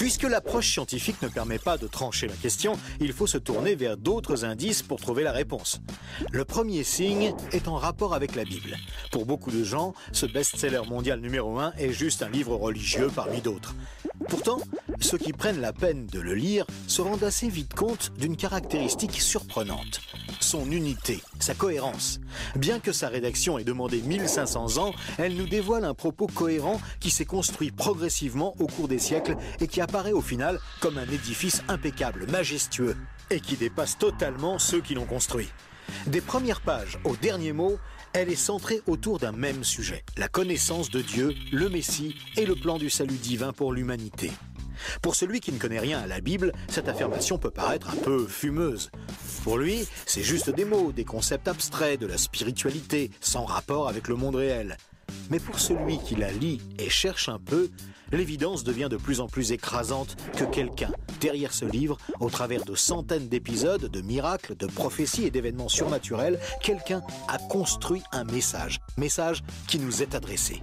Puisque l'approche scientifique ne permet pas de trancher la question, il faut se tourner vers d'autres indices pour trouver la réponse. Le premier signe est en rapport avec la Bible. Pour beaucoup de gens, ce best-seller mondial numéro 1 est juste un livre religieux parmi d'autres. Pourtant, ceux qui prennent la peine de le lire se rendent assez vite compte d'une caractéristique surprenante. Son unité, sa cohérence. Bien que sa rédaction ait demandé 1500 ans, elle nous dévoile un propos cohérent qui s'est construit progressivement au cours des siècles et qui apparaît au final comme un édifice impeccable, majestueux, et qui dépasse totalement ceux qui l'ont construit. Des premières pages aux derniers mots, elle est centrée autour d'un même sujet, la connaissance de Dieu, le Messie et le plan du salut divin pour l'humanité. Pour celui qui ne connaît rien à la Bible, cette affirmation peut paraître un peu fumeuse. Pour lui, c'est juste des mots, des concepts abstraits, de la spiritualité, sans rapport avec le monde réel. Mais pour celui qui la lit et cherche un peu, l'évidence devient de plus en plus écrasante que quelqu'un, derrière ce livre, au travers de centaines d'épisodes, de miracles, de prophéties et d'événements surnaturels, quelqu'un a construit un message qui nous est adressé.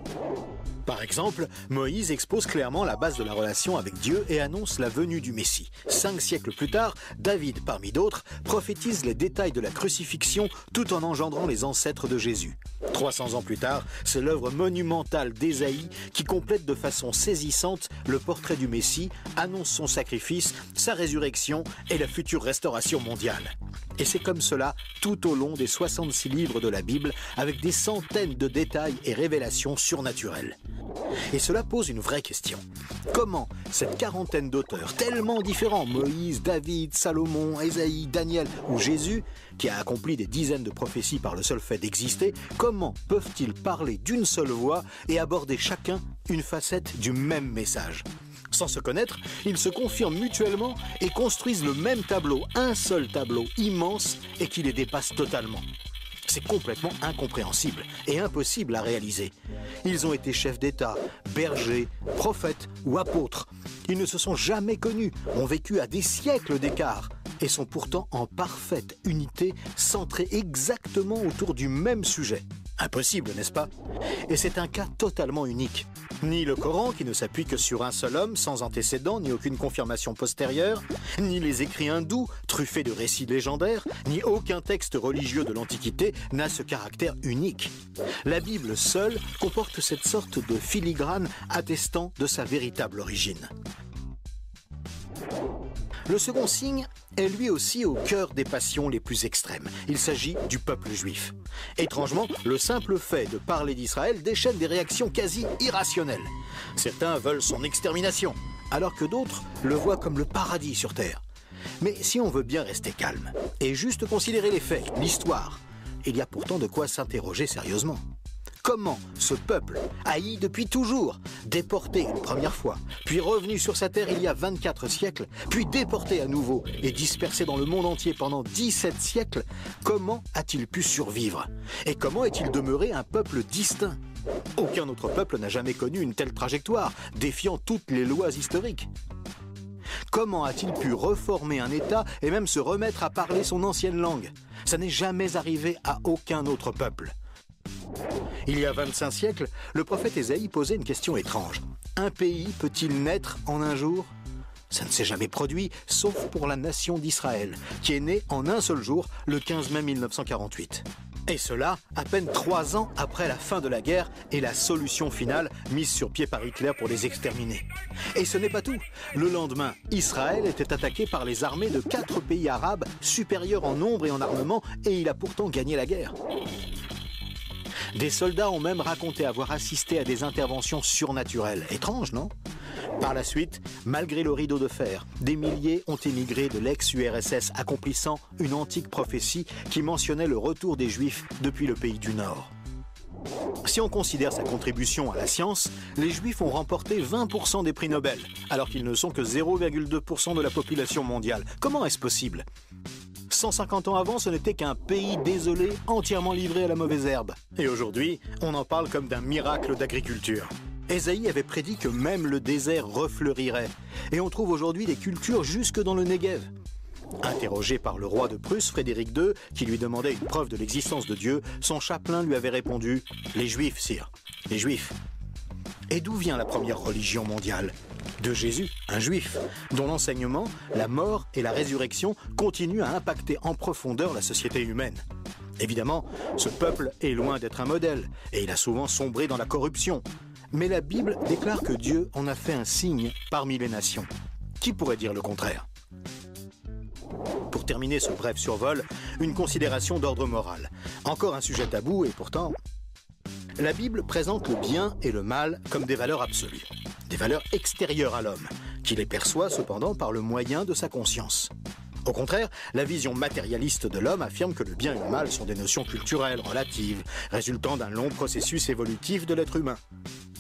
Par exemple, Moïse expose clairement la base de la relation avec Dieu et annonce la venue du Messie. 5 siècles plus tard, David, parmi d'autres, prophétise les détails de la crucifixion tout en engendrant les ancêtres de Jésus. 300 ans plus tard, c'est l'œuvre monumentale d'Ésaïe qui complète de façon saisissante le portrait du Messie, annonce son sacrifice, sa résurrection et la future restauration mondiale. Et c'est comme cela tout au long des 66 livres de la Bible, avec des centaines de détails et révélations surnaturelles. Et cela pose une vraie question. Comment cette quarantaine d'auteurs tellement différents, Moïse, David, Salomon, Ésaïe, Daniel ou Jésus, qui a accompli des dizaines de prophéties par le seul fait d'exister, comment peuvent-ils parler d'une seule voix et aborder chacun une facette du même message ? Sans se connaître, ils se confirment mutuellement et construisent le même tableau, un seul tableau immense et qui les dépasse totalement. C'est complètement incompréhensible et impossible à réaliser. Ils ont été chefs d'État, bergers, prophètes ou apôtres. Ils ne se sont jamais connus, ont vécu à des siècles d'écart et sont pourtant en parfaite unité, centrés exactement autour du même sujet. Impossible, n'est-ce pas ? Et c'est un cas totalement unique. Ni le Coran, qui ne s'appuie que sur un seul homme, sans antécédent, ni aucune confirmation postérieure, ni les écrits hindous, truffés de récits légendaires, ni aucun texte religieux de l'Antiquité n'a ce caractère unique. La Bible seule comporte cette sorte de filigrane attestant de sa véritable origine. Le second signe est lui aussi au cœur des passions les plus extrêmes. Il s'agit du peuple juif. Étrangement, le simple fait de parler d'Israël déchaîne des réactions quasi irrationnelles. Certains veulent son extermination, alors que d'autres le voient comme le paradis sur terre. Mais si on veut bien rester calme et juste considérer les faits, l'histoire, il y a pourtant de quoi s'interroger sérieusement. Comment ce peuple, haï depuis toujours, déporté une première fois, puis revenu sur sa terre il y a 24 siècles, puis déporté à nouveau et dispersé dans le monde entier pendant 17 siècles, comment a-t-il pu survivre? Et comment est-il demeuré un peuple distinct? Aucun autre peuple n'a jamais connu une telle trajectoire, défiant toutes les lois historiques. Comment a-t-il pu reformer un État et même se remettre à parler son ancienne langue? Ça n'est jamais arrivé à aucun autre peuple. Il y a 25 siècles, le prophète Ésaïe posait une question étrange. Un pays peut-il naître en un jour? Ça ne s'est jamais produit, sauf pour la nation d'Israël, qui est née en un seul jour, le 15 mai 1948. Et cela, à peine 3 ans après la fin de la guerre et la solution finale mise sur pied par Hitler pour les exterminer. Et ce n'est pas tout. Le lendemain, Israël était attaqué par les armées de 4 pays arabes supérieurs en nombre et en armement, et il a pourtant gagné la guerre. Des soldats ont même raconté avoir assisté à des interventions surnaturelles. Étrange, non? Par la suite, malgré le rideau de fer, des milliers ont émigré de l'ex-URSS, accomplissant une antique prophétie qui mentionnait le retour des Juifs depuis le pays du Nord. Si on considère sa contribution à la science, les Juifs ont remporté 20% des prix Nobel, alors qu'ils ne sont que 0,2% de la population mondiale. Comment est-ce possible ? 150 ans avant, ce n'était qu'un pays désolé, entièrement livré à la mauvaise herbe. Et aujourd'hui, on en parle comme d'un miracle d'agriculture. Ésaïe avait prédit que même le désert refleurirait. Et on trouve aujourd'hui des cultures jusque dans le Negev. Interrogé par le roi de Prusse, Frédéric II, qui lui demandait une preuve de l'existence de Dieu, son chapelain lui avait répondu « Les Juifs, sire, les Juifs ». Et d'où vient la première religion mondiale? De Jésus, un juif, dont l'enseignement, la mort et la résurrection continuent à impacter en profondeur la société humaine. Évidemment, ce peuple est loin d'être un modèle, et il a souvent sombré dans la corruption. Mais la Bible déclare que Dieu en a fait un signe parmi les nations. Qui pourrait dire le contraire? Pour terminer ce bref survol, une considération d'ordre moral. Encore un sujet tabou et pourtant... La Bible présente le bien et le mal comme des valeurs absolues, des valeurs extérieures à l'homme, qui les perçoit cependant par le moyen de sa conscience. Au contraire, la vision matérialiste de l'homme affirme que le bien et le mal sont des notions culturelles, relatives, résultant d'un long processus évolutif de l'être humain.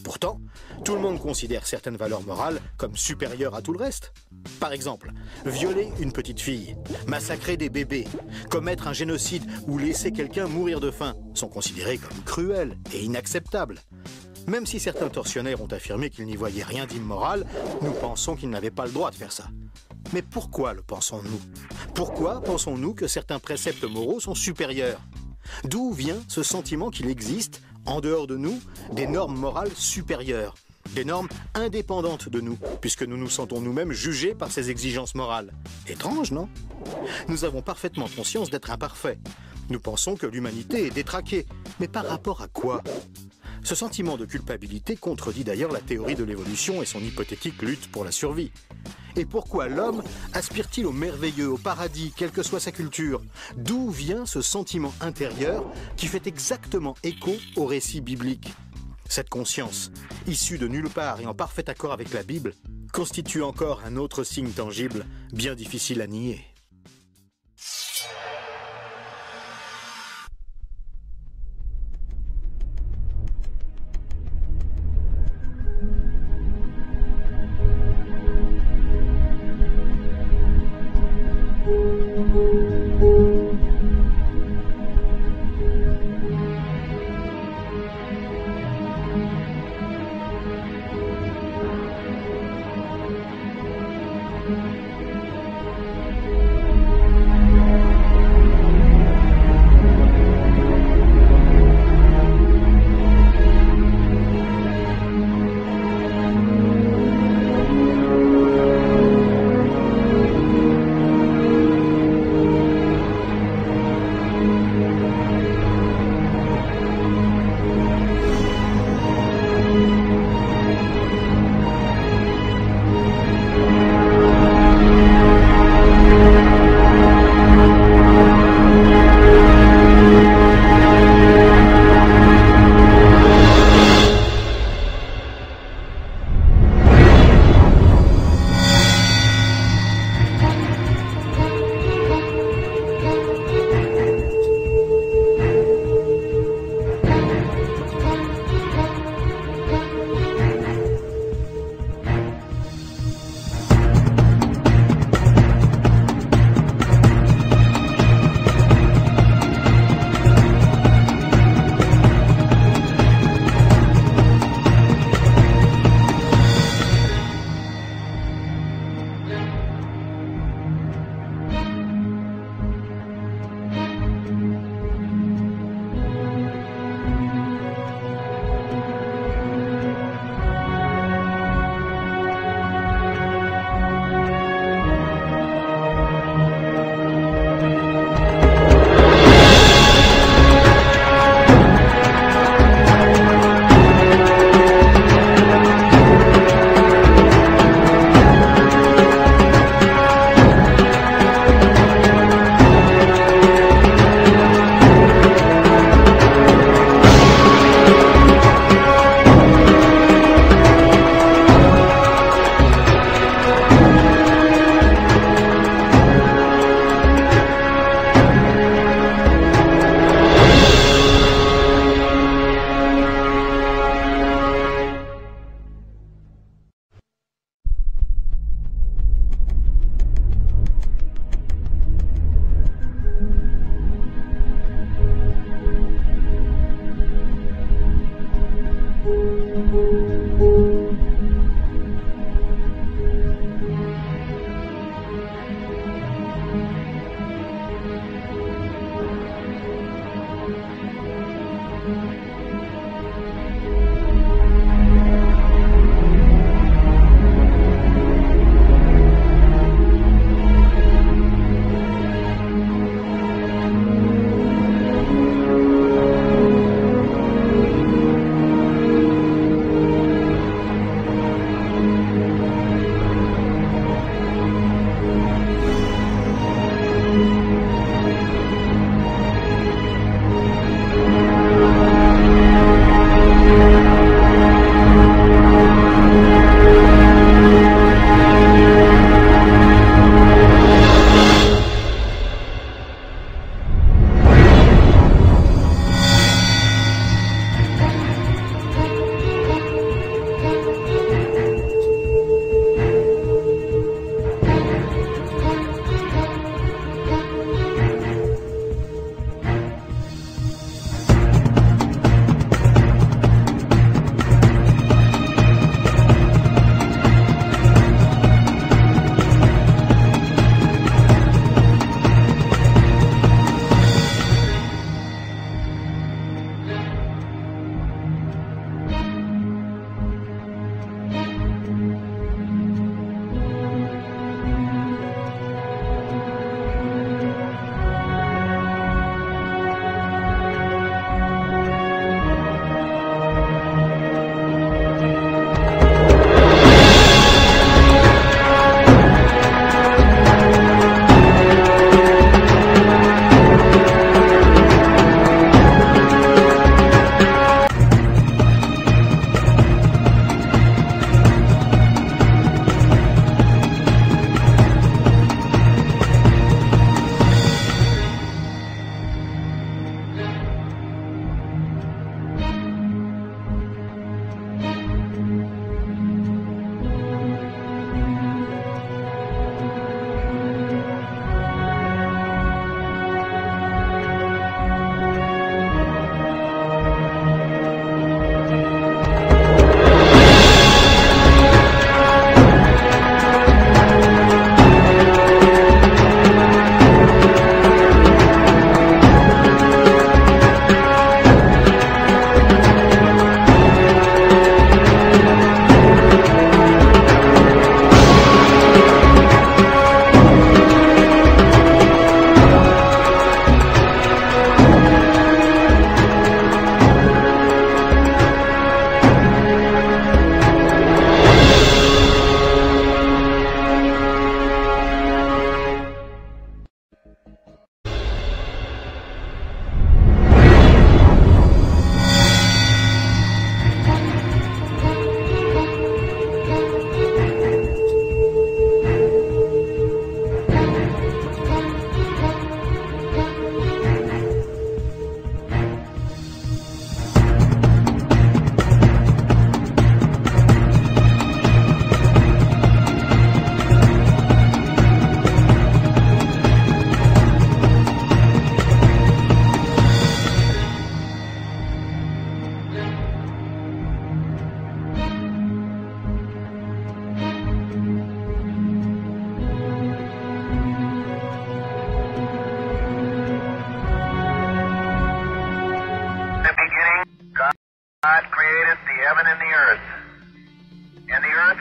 Pourtant, tout le monde considère certaines valeurs morales comme supérieures à tout le reste. Par exemple, violer une petite fille, massacrer des bébés, commettre un génocide ou laisser quelqu'un mourir de faim sont considérés comme cruels et inacceptables. Même si certains tortionnaires ont affirmé qu'ils n'y voyaient rien d'immoral, nous pensons qu'ils n'avaient pas le droit de faire ça. Mais pourquoi le pensons-nous? Pourquoi pensons-nous que certains préceptes moraux sont supérieurs? D'où vient ce sentiment qu'il existe, en dehors de nous, des normes morales supérieures, des normes indépendantes de nous, puisque nous nous sentons nous-mêmes jugés par ces exigences morales? Étrange, non? Nous avons parfaitement conscience d'être imparfaits. Nous pensons que l'humanité est détraquée, mais par rapport à quoi? Ce sentiment de culpabilité contredit d'ailleurs la théorie de l'évolution et son hypothétique lutte pour la survie. Et pourquoi l'homme aspire-t-il au merveilleux, au paradis, quelle que soit sa culture? D'où vient ce sentiment intérieur qui fait exactement écho au récit biblique? Cette conscience, issue de nulle part et en parfait accord avec la Bible, constitue encore un autre signe tangible, bien difficile à nier.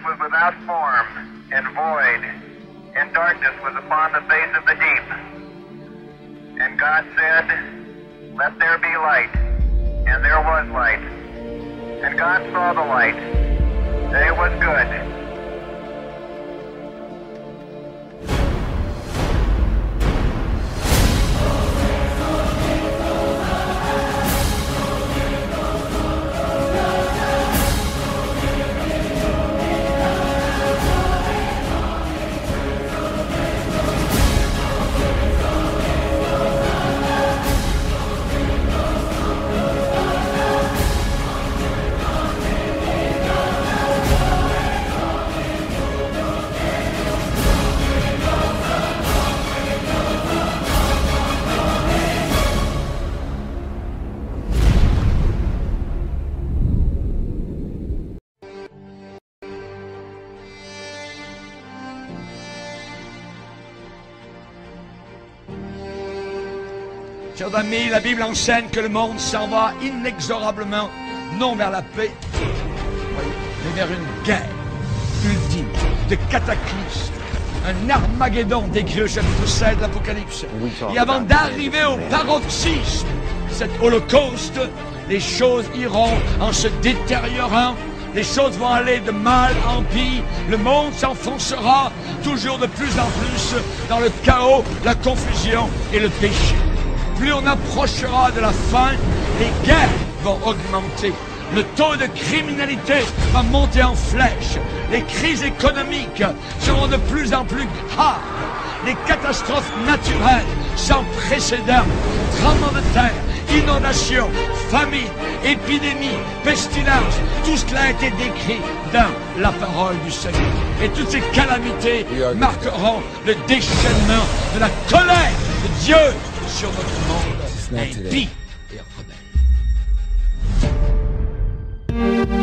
was without form, and void, and darkness was upon the face of the deep. And God said, "Let there be light." And there was light. And God saw the light, that it was good. Chers amis, la Bible enseigne que le monde s'en va inexorablement, non vers la paix, mais vers une guerre ultime, de cataclysme, un Armageddon décrit au chapitre 7 de l'Apocalypse. Et avant d'arriver au paroxysme, cet holocauste, les choses iront en se détériorant, les choses vont aller de mal en pire, le monde s'enfoncera toujours de plus en plus dans le chaos, la confusion et le péché. Plus on approchera de la fin, les guerres vont augmenter. Le taux de criminalité va monter en flèche. Les crises économiques seront de plus en plus graves. Les catastrophes naturelles sans précédent, tremblements de terre, inondations, famine, épidémies, pestilences, tout cela a été décrit dans la parole du Seigneur. Et toutes ces calamités marqueront le déchaînement de la colère de Dieu sur notre monde impie et rebelle.